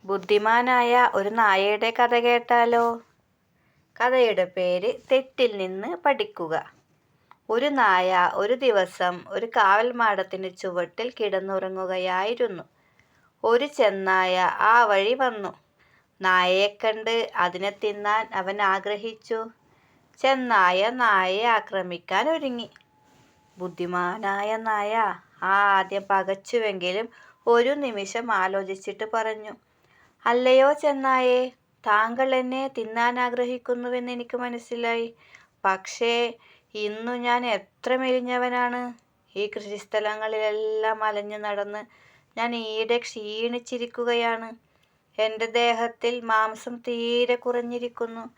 ബുദ്ധിമാനായ ഒരു നായയുടെ കഥ കേട്ടാലോ? കഥയുടെ പേര് തെറ്റിൽ നിന്ന് പഠിക്കുക. ഒരു നായ ഒരു ദിവസം ഒരു കാവൽമാടത്തിന് ചുവട്ടിൽ കിടന്നുറങ്ങുകയായിരുന്നു. ഒരു ചെന്നായ ആ വഴി വന്നു. നായയെ കണ്ട് അതിനെ തിന്നാൻ അവൻ ആഗ്രഹിച്ചു. ചെന്നായ നായയെ ആക്രമിക്കാൻ ഒരുങ്ങി. ബുദ്ധിമാനായ നായ ആദ്യം പകച്ചുവെങ്കിലും ഒരു നിമിഷം ആലോചിച്ചിട്ട് പറഞ്ഞു, "അല്ലയോ ചെന്നായേ, താങ്കൾ എന്നെ തിന്നാൻ ആഗ്രഹിക്കുന്നുവെന്ന് എനിക്ക് മനസ്സിലായി. പക്ഷേ ഇന്നു ഞാൻ എത്ര മെലിഞ്ഞവനാണ്. ഈ കൃഷിസ്ഥലങ്ങളിലെല്ലാം അലഞ്ഞു നടന്ന് ഞാൻ ഈയിടെ ക്ഷീണിച്ചിരിക്കുകയാണ്. എൻ്റെ ദേഹത്തിൽ മാംസം തീരെ കുറഞ്ഞിരിക്കുന്നു.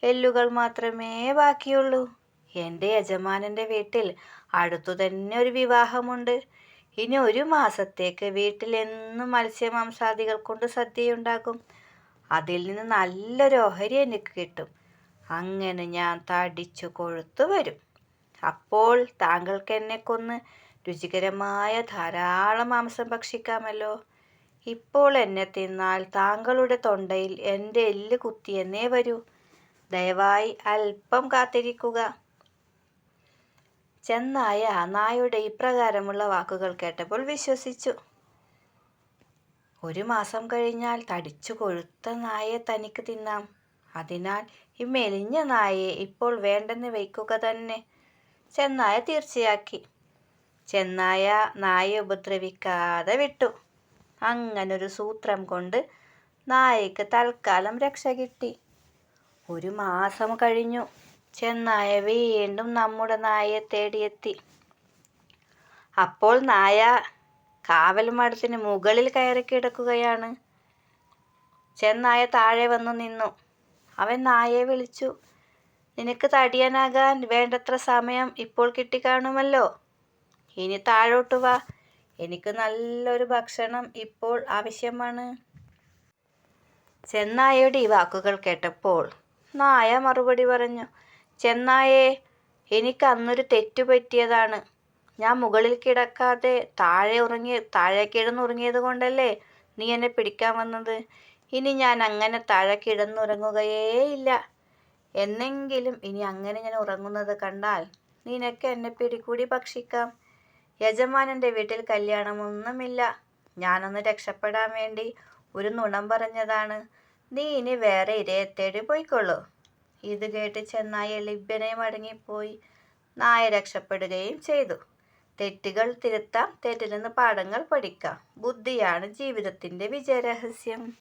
എല്ലുകൾ മാത്രമേ ബാക്കിയുള്ളൂ. എൻ്റെ യജമാനൻ്റെ വീട്ടിൽ അടുത്തു തന്നെ ഒരു വിവാഹമുണ്ട്. ഇനി ഒരു മാസത്തേക്ക് വീട്ടിൽ എന്നും മത്സ്യമാംസാദികൾ കൊണ്ട് സദ്യയുണ്ടാകും. അതിൽ നിന്ന് നല്ലൊരു ഓഹരി എനിക്ക് കിട്ടും. അങ്ങനെ ഞാൻ തടിച്ചു കൊഴുത്തു വരും. അപ്പോൾ താങ്കൾക്ക് എന്നെ കൊന്ന് രുചികരമായ ധാരാളം മാംസം ഭക്ഷിക്കാമല്ലോ. ഇപ്പോൾ എന്നെ തിന്നാൽ താങ്കളുടെ തൊണ്ടയിൽ എൻ്റെ എല്ല് കുത്തിയെന്നേ വരൂ. ദയവായി അല്പം കാത്തിരിക്കുക." ചെന്നായ നായയുടെ ഇപ്രകാരമുള്ള വാക്കുകൾ കേട്ടപ്പോൾ വിശ്വസിച്ചു. ഒരു മാസം കഴിഞ്ഞാൽ തടിച്ചു കൊഴുത്ത നായയെ തനിക്ക് തിന്നാം. അതിനാൽ ഈ മെലിഞ്ഞ നായയെ ഇപ്പോൾ വേണ്ടെന്ന് വയ്ക്കുക തന്നെ. ചെന്നായ തീർച്ചയാക്കി. ചെന്നായ നായയെ ഉപദ്രവിക്കാതെ വിട്ടു. അങ്ങനൊരു സൂത്രം കൊണ്ട് നായയ്ക്ക് തൽക്കാലം രക്ഷ കിട്ടി. ഒരു മാസം കഴിഞ്ഞു. ചെന്നായ വീണ്ടും നമ്മുടെ നായയെ തേടിയെത്തി. അപ്പോൾ നായ കാവൽമാടത്തിന് മുകളിൽ കയറി കിടക്കുകയാണ്. ചെന്നായ താഴെ വന്നു നിന്നു. അവൻ നായയെ വിളിച്ചു, "നിനക്ക് തടിയനാകാൻ വേണ്ടത്ര സമയം ഇപ്പോൾ കിട്ടിക്കാണുമല്ലോ. ഇനി താഴോട്ട് വാ. എനിക്ക് നല്ലൊരു ഭക്ഷണം ഇപ്പോൾ ആവശ്യമാണ്." ചെന്നായയുടെ ഈ വാക്കുകൾ കേട്ടപ്പോൾ നായ മറുപടി പറഞ്ഞു, "ചെന്നായേ, എനിക്ക് അന്നൊരു തെറ്റു പറ്റിയതാണ്. ഞാൻ മുകളിൽ കിടക്കാതെ താഴെ കിടന്നുറങ്ങിയത് കൊണ്ടല്ലേ നീ എന്നെ പിടിക്കാൻ വന്നത്. ഇനി ഞാൻ അങ്ങനെ താഴെ കിടന്നുറങ്ങുകയേയില്ല. എന്നെങ്കിലും ഇനി അങ്ങനെ ഞാൻ ഉറങ്ങുന്നത് കണ്ടാൽ നിനക്ക് എന്നെ പിടികൂടി ഭക്ഷിക്കാം. യജമാനൻ്റെ വീട്ടിൽ കല്യാണമൊന്നുമില്ല. ഞാനൊന്ന് രക്ഷപ്പെടാൻ വേണ്ടി ഒരു നുണം പറഞ്ഞതാണ്. നീ ഇനി വേറെ ഇരയെ തേടി പോയിക്കൊള്ളൂ." ഇത് കേട്ട് ചെന്നായ ലഭ്യനായി മടങ്ങിപ്പോയി. നായ രക്ഷപ്പെടുകയും ചെയ്തു. തെറ്റുകൾ തിരുത്താം, തെറ്റിൽ നിന്ന് പാഠങ്ങൾ പഠിക്കാം. ബുദ്ധിയാണ് ജീവിതത്തിൻ്റെ വിജയരഹസ്യം.